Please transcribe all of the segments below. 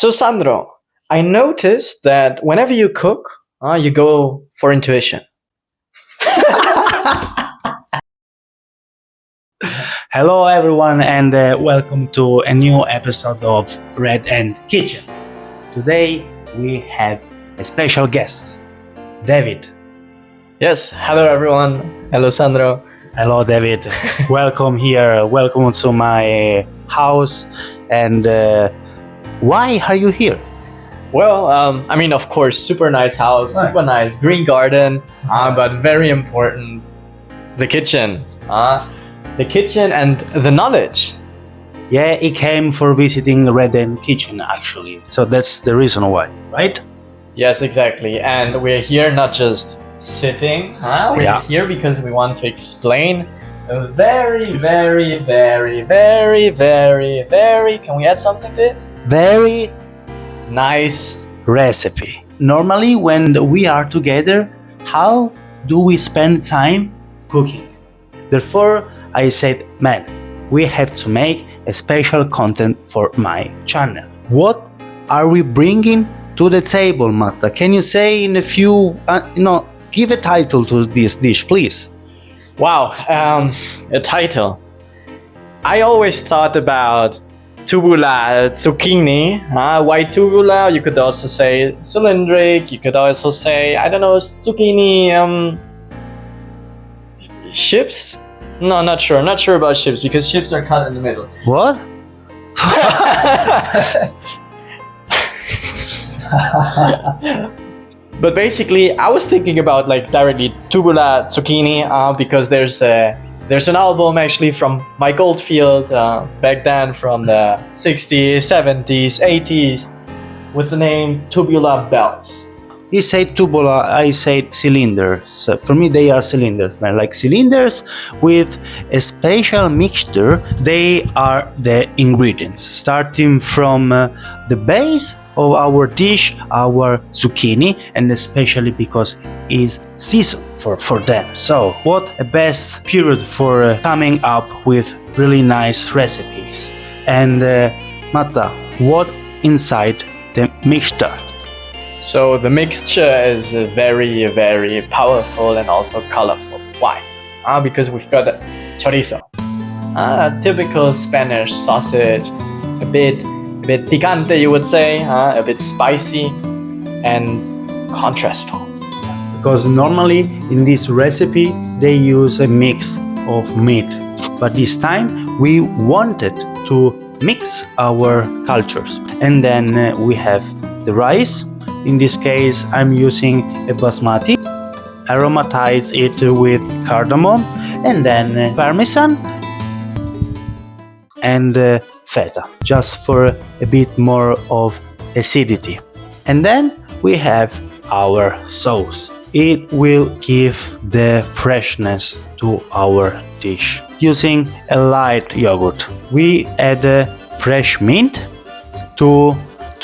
So, Sandro, I noticed that whenever you cook, you go for intuition. Hello, everyone, and welcome to a new episode of Red and Kitchen. Today we have a special guest, David. Yes, hello everyone. Hello, Sandro. Hello, David. Welcome here. Welcome to my house. And why are you here? Well, of course, super nice house, Right. super nice green garden, but very important, the kitchen. The kitchen and the knowledge. Yeah, he came for visiting Red and Kitchen, actually. So that's the reason why, right? Yes, exactly. And we're here not just sitting, we're Yeah. here because we want to explain a very, can we add something to it? Very Nice. recipe. Normally, when we are together, how do we spend time cooking? Therefore, I said, man, we have to make a special content for my channel. What are we bringing to the table, Matta? Can you say in a few, give a title to this dish, please? Wow, a title. I always thought about tubular zucchini. White tubular, you could also say cylindric, you could also say, zucchini chips? No, not sure. Not sure about chips because chips are cut in the middle. What? But basically, I was thinking about like directly tubular zucchini because there's an album actually from Mike Oldfield back then from the 60s, 70s, 80s with the name Tubular Belts. He said tubular, I said cylinders. So for me, they are cylinders, man. Like cylinders with a special mixture. They are the ingredients, starting from the base of our dish, our zucchini, and especially because it's season for them. So, what a best period for coming up with really nice recipes. And Matta, what inside the mixture? So the mixture is very powerful and also colorful. Why? Because we've got chorizo, a typical Spanish sausage, a bit picante, you would say, a bit spicy and contrastful. Because normally in this recipe they use a mix of meat, but this time we wanted to mix our cultures. And then we have the rice. In this case, I'm using a basmati. Aromatize it with cardamom, and then Parmesan and Feta, just for a bit more of acidity. And then we have our sauce. It will give the freshness to our dish. Using a light yogurt, we add fresh mint to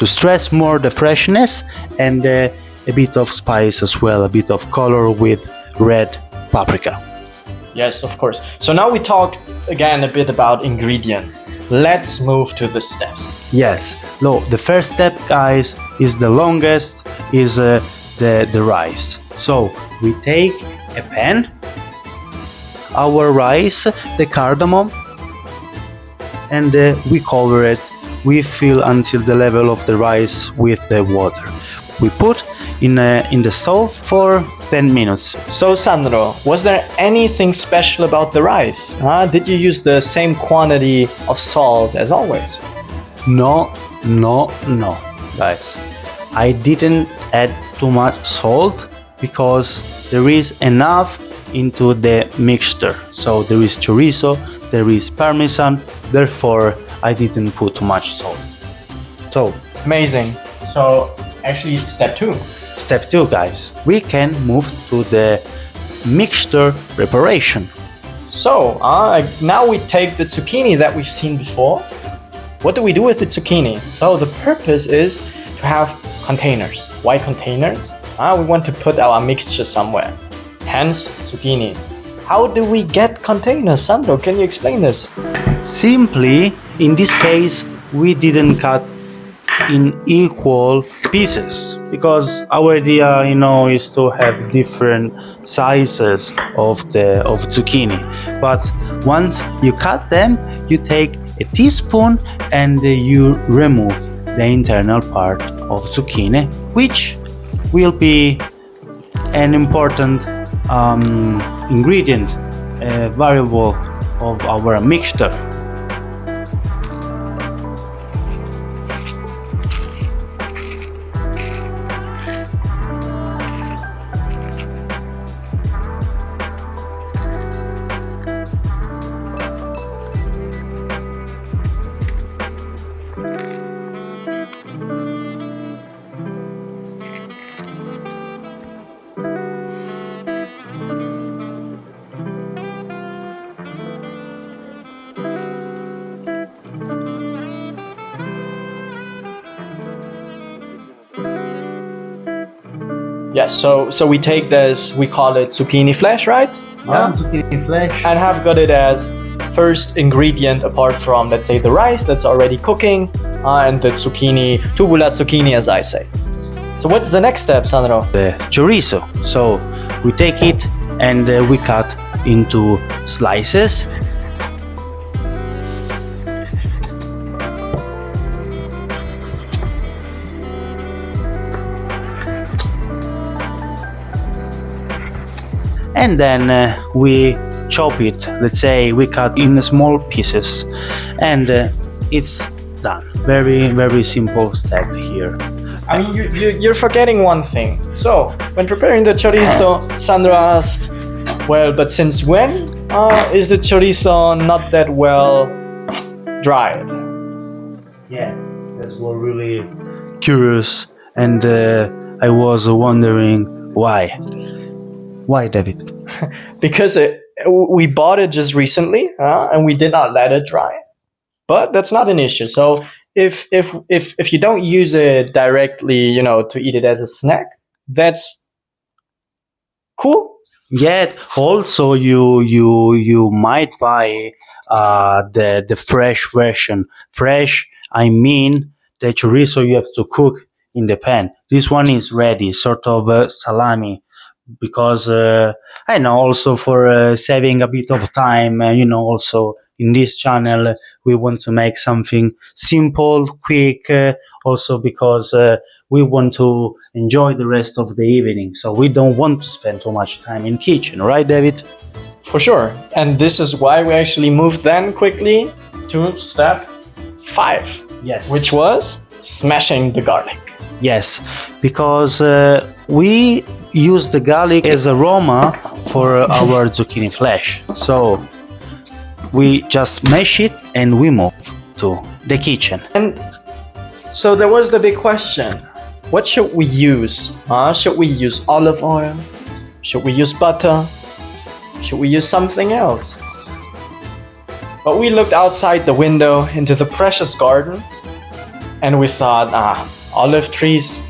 stress more the freshness and a bit of spice as well, a bit of color with red paprika. Yes, of course. So now we talked again a bit about ingredients. Let's move to the steps. Yes, the first step, guys, is the longest, is the rice. So we take a pan, our rice, the cardamom, and we cover it. We fill until the level of the rice with the water. We put in the stove for 10 minutes. So Sandro, was there anything special about the rice? Did you use the same quantity of salt as always? No, guys. I didn't add too much salt because there is enough into the mixture. So there is chorizo, there is Parmesan, therefore I didn't put too much salt. So, amazing. So, actually, step 2. Step 2, guys. We can move to the mixture preparation. So, now we take the zucchini that we've seen before. What do we do with the zucchini? So, the purpose is to have containers. Why containers? We want to put our mixture somewhere. Hence, zucchini. How do we get containers, Sandro? Can you explain this? Simply, in this case, we didn't cut in equal pieces, because our idea, is to have different sizes of zucchini. But once you cut them, you take a teaspoon and you remove the internal part of zucchini, which will be an important ingredient, variable of our mixture. Yeah, so we take this, we call it zucchini flesh, right? Zucchini flesh. And have got it as first ingredient apart from, let's say, the rice that's already cooking, and the zucchini, tubular zucchini, as I say. So what's the next step, Sandro? The chorizo. So we take it and we cut into slices. And then we chop it. Let's say we cut in small pieces, and it's done. Very, very simple step here. I mean, you're forgetting one thing. So, when preparing the chorizo, Sandro asked, well, but since when is the chorizo not that well dried? Yeah, that's what really curious, and I was wondering why. Why, David? Because we bought it just recently, and we did not let it dry. But that's not an issue. So if you don't use it directly, to eat it as a snack, that's cool. Yet also you might buy the fresh version. Fresh, I mean the chorizo you have to cook in the pan. This one is ready, sort of salami. Because I know also for saving a bit of time, also in this channel we want to make something simple, quick, also because we want to enjoy the rest of the evening, so we don't want to spend too much time in kitchen, right, David? For sure. And this is why we actually moved then quickly to step 5. Yes. Which was smashing the garlic. Yes, because we use the garlic as aroma for our zucchini flesh. So we just mash it and we move to the kitchen. And so there was the big question. What should we use? Should we use olive oil? Should we use butter? Should we use something else? But we looked outside the window into the precious garden and we thought, olive trees.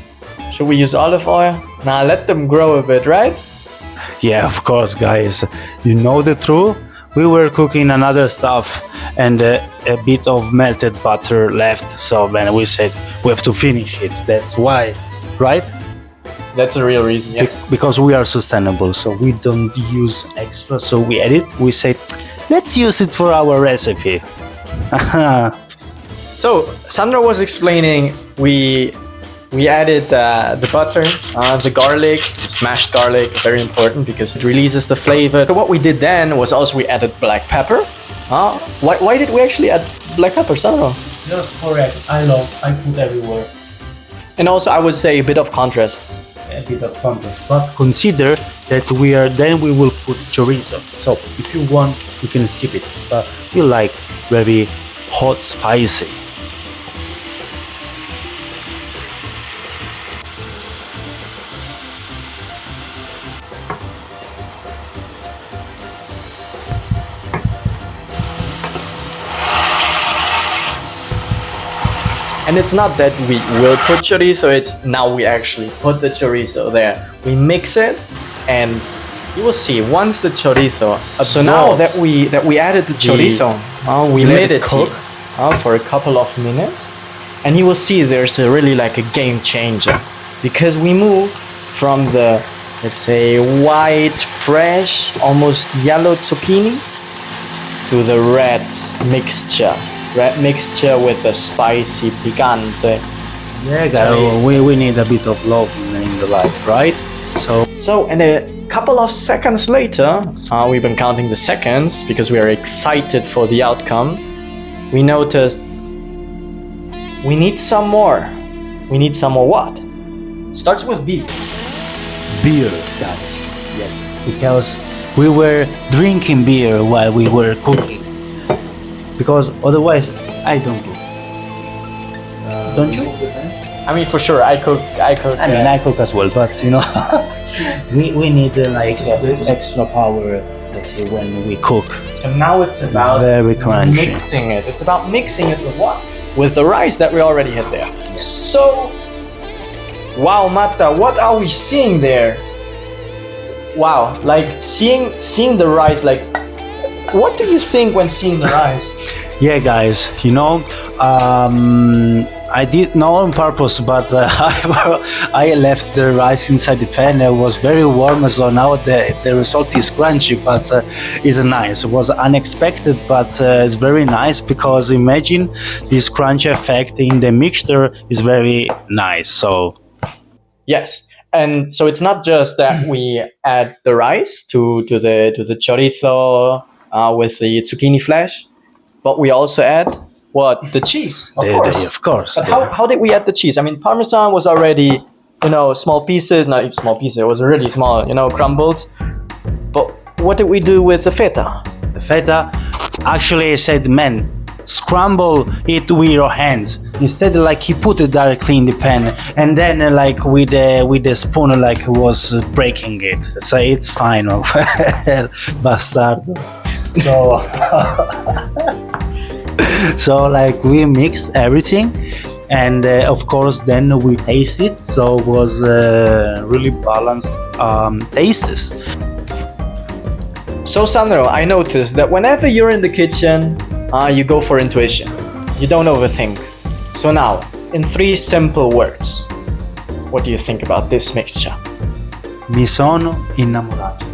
Should we use olive oil? Nah, let them grow a bit, right? Yeah, of course, guys. You know the truth? We were cooking another stuff and a bit of melted butter left. So then we said we have to finish it. That's why, right? That's the real reason, yes. Because we are sustainable, so we don't use extra. So we add it. We said, let's use it for our recipe. So Sandra was explaining we added the butter, the garlic, smashed garlic, very important because it releases the flavor. So what we did then was also we added black pepper. Why did we actually add black pepper, Sandra? Just correct. I put everywhere. And also I would say a bit of contrast. A bit of contrast. But consider that we will put chorizo. So if you want, you can skip it. But we like very hot, spicy. And it's not that we will put chorizo, it's now we actually put the chorizo there. We mix it and you will see once the chorizo. So now that we added the chorizo, we let it cook for a couple of minutes. And you will see there's a really like a game changer, because we move from the, let's say, white, fresh, almost yellow zucchini to the red mixture. Red mixture with the spicy picante. Yeah, guys, we need a bit of love in the life, right? So, and a couple of seconds later, we've been counting the seconds because we are excited for the outcome. We noticed we need some more. We need some more what? Starts with B. Beer, guys. Yes, because we were drinking beer while we were cooking. Because otherwise, I don't cook. Don't you? I mean, for sure, I cook. I mean, I cook as well, but you know, we need like extra power, let's say, when we cook. So now it's about very crunchy. Mixing it. It's about mixing it with what? With the rice that we already had there. So, wow, Marta, what are we seeing there? Wow, like seeing the rice. Like, what do you think when seeing the rice? Yeah, guys, you know, I did not on purpose, but I left the rice inside the pan. It was very warm, so now the result is crunchy, but it's nice. It was unexpected, but it's very nice, because imagine this crunchy effect in the mixture is very nice. So yes, and so it's not just that we add the rice to the chorizo with the zucchini flesh, but we also add what? The cheese, of course. But how did we add the cheese? I mean, Parmesan was already, small pieces, not even small pieces, it was really small, crumbles. But what did we do with the feta? The feta, actually I said, man, scramble it with your hands. Instead, like, he put it directly in the pan, and then like with the spoon, like, was breaking it. So it's fine, bastard. So so like we mixed everything, and of course then we taste it, so it was really balanced tastes. So Sandro, I noticed that whenever you're in the kitchen, you go for intuition. You don't overthink. So now, in 3 simple words, what do you think about this mixture? Mi sono innamorato.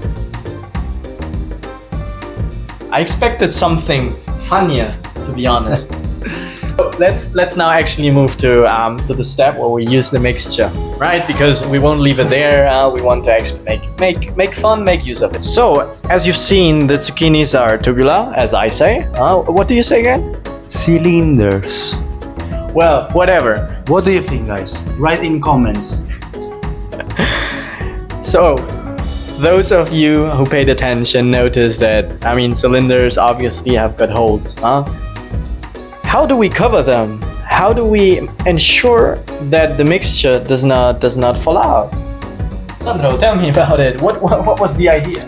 I expected something funnier, to be honest. Let's now actually move to the step where we use the mixture, right? Because we won't leave it there. We want to actually make fun, make use of it. So, as you've seen, the zucchinis are tubular, as I say. What do you say again? Cylinders. Well, whatever. What do you think, guys? Write in comments. So, those of you who paid attention noticed that, I mean, cylinders obviously have got holes, huh? How do we cover them? How do we ensure that the mixture does not fall out? Sandro, tell me about it. What was the idea?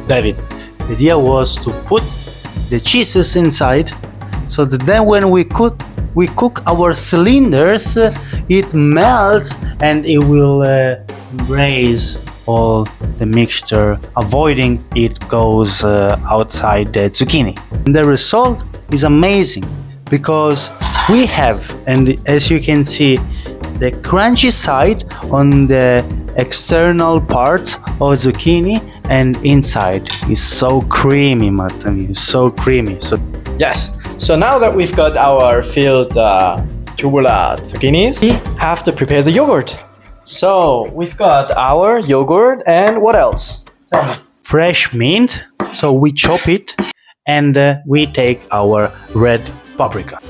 David, the idea was to put the cheeses inside, so that then when we cook our cylinders, it melts and it will raise all the mixture, avoiding it goes outside the zucchini. And the result is amazing, because we have, and as you can see, the crunchy side on the external part of zucchini, and inside is so creamy, Martin. It's so creamy. So yes. So now that we've got our filled tubular zucchinis, we have to prepare the yogurt. So we've got our yogurt, and what else? Fresh mint. So we chop it, and we take our red paprika.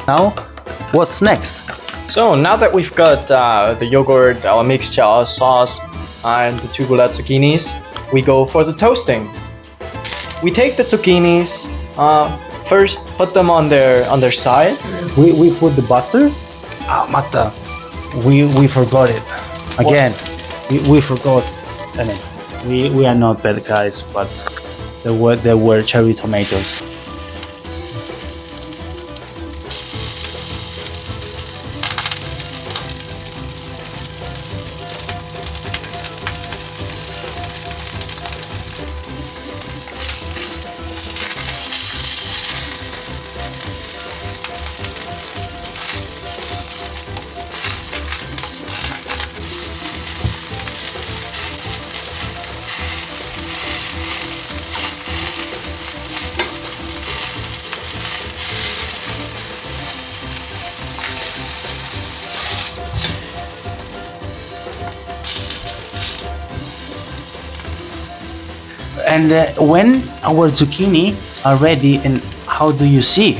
Now, what's next? So now that we've got the yogurt, our mixture, our sauce, and the tubular zucchinis, we go for the toasting. We take the zucchinis, first put them on their side. We put the butter. Ah, Mata, we forgot it again. We forgot. I mean, we are not bad guys, but there were cherry tomatoes. And when our zucchini are ready, and how do you see?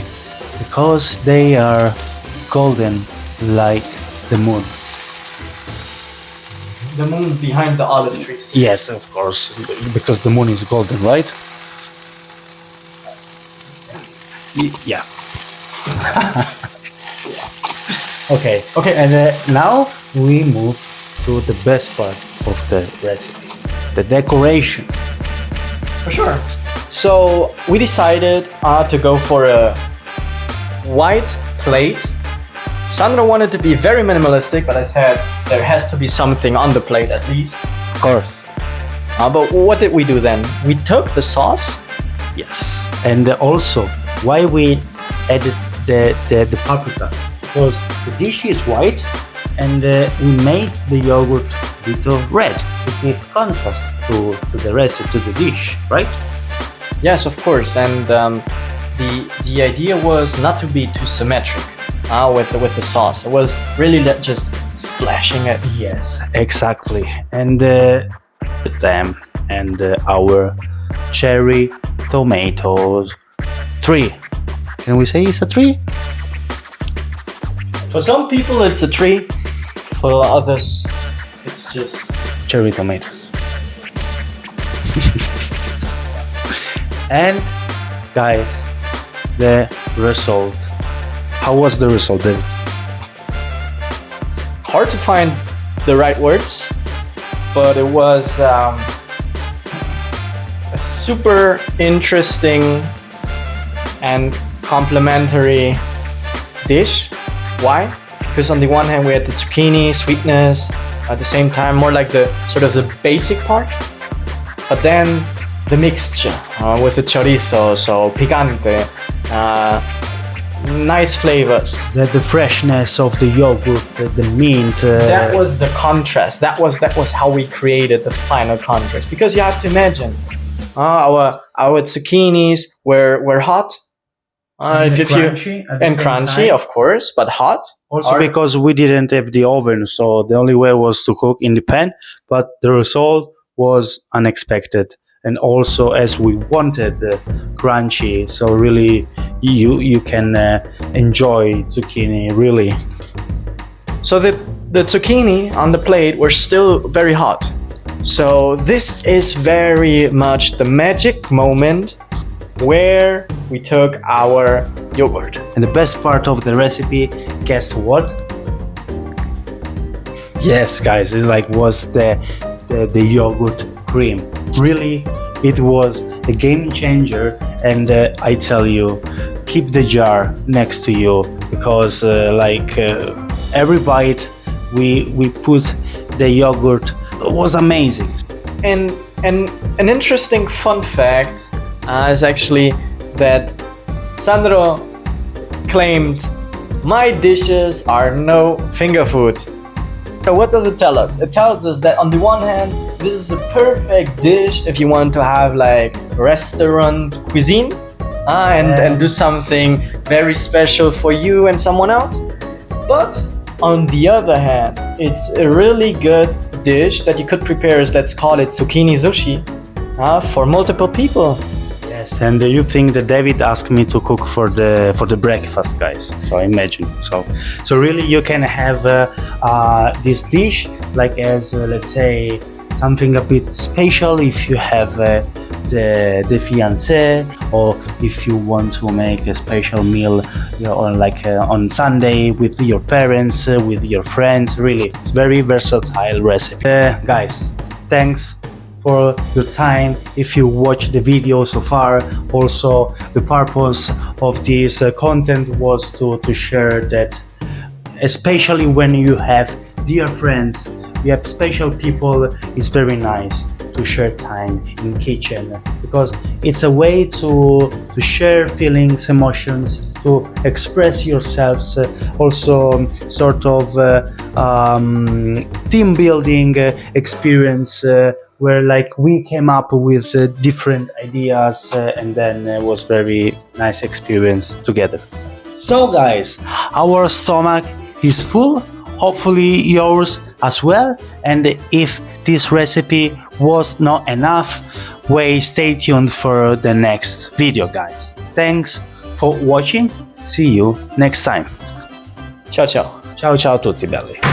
Because they are golden like the moon. The moon behind the olive trees. Yes, of course, because the moon is golden, right? Yeah. Okay. And now we move to the best part of the recipe, the decoration. For sure. So we decided to go for a white plate. Sandra wanted to be very minimalistic, but I said there has to be something on the plate at least. Of course. But what did we do then? We took the sauce. Yes. And also, why we added the paprika? Because the dish is white, and we made the yogurt a bit of red to give contrast to the recipe, to the dish, right? Yes, of course. And the idea was not to be too symmetric with the sauce. It was really just splashing it. Yes, exactly. And them and our cherry tomatoes. 3. Can we say it's a 3? For some people it's a tree. For others it's just cherry tomatoes. And guys, the result. How was the result then? Hard to find the right words, but it was a super interesting and complimentary dish. Why? Because on the one hand we had the zucchini sweetness, at the same time more like the sort of the basic part, but then the mixture with the chorizo, so picante, nice flavors. The freshness of the yogurt, the mint. That was the contrast. That was how we created the final contrast. Because you have to imagine, our zucchinis were hot. Crunchy, of course, but hot. Also because we didn't have the oven, so the only way was to cook in the pan. But the result was unexpected, and also as we wanted, crunchy. So really, you can enjoy zucchini really. So the zucchini on the plate were still very hot. So this is very much the magic moment where we took our yogurt. And the best part of the recipe, guess what? Yes, guys, it's like was the yogurt cream. Really, it was a game changer, and I tell you, keep the jar next to you, because every bite we put the yogurt was amazing. And an interesting fun fact is actually that Sandro claimed my dishes are no finger food. So what does it tell us? It tells us that on the one hand, this is a perfect dish if you want to have like restaurant cuisine and do something very special for you and someone else. But on the other hand, it's a really good dish that you could prepare as, let's call it zucchini sushi, for multiple people. Yes, and you think that David asked me to cook for the breakfast, guys? So imagine. So really, you can have this dish like as let's say something a bit special if you have the fiancé, or if you want to make a special meal, on Sunday with your parents, with your friends. Really, it's very versatile recipe. Guys, thanks for your time. If you watch the video so far, also the purpose of this content was to share that, especially when you have dear friends, you have special people, it's very nice to share time in kitchen, because it's a way to share feelings, emotions, to express yourselves, also sort of team building experience, where like we came up with different ideas, and then it was very nice experience together. So guys, our stomach is full, hopefully yours as well. And if this recipe was not enough, way, stay tuned for the next video, guys. Thanks for watching. See you next time. Ciao ciao. Ciao ciao a tutti belli.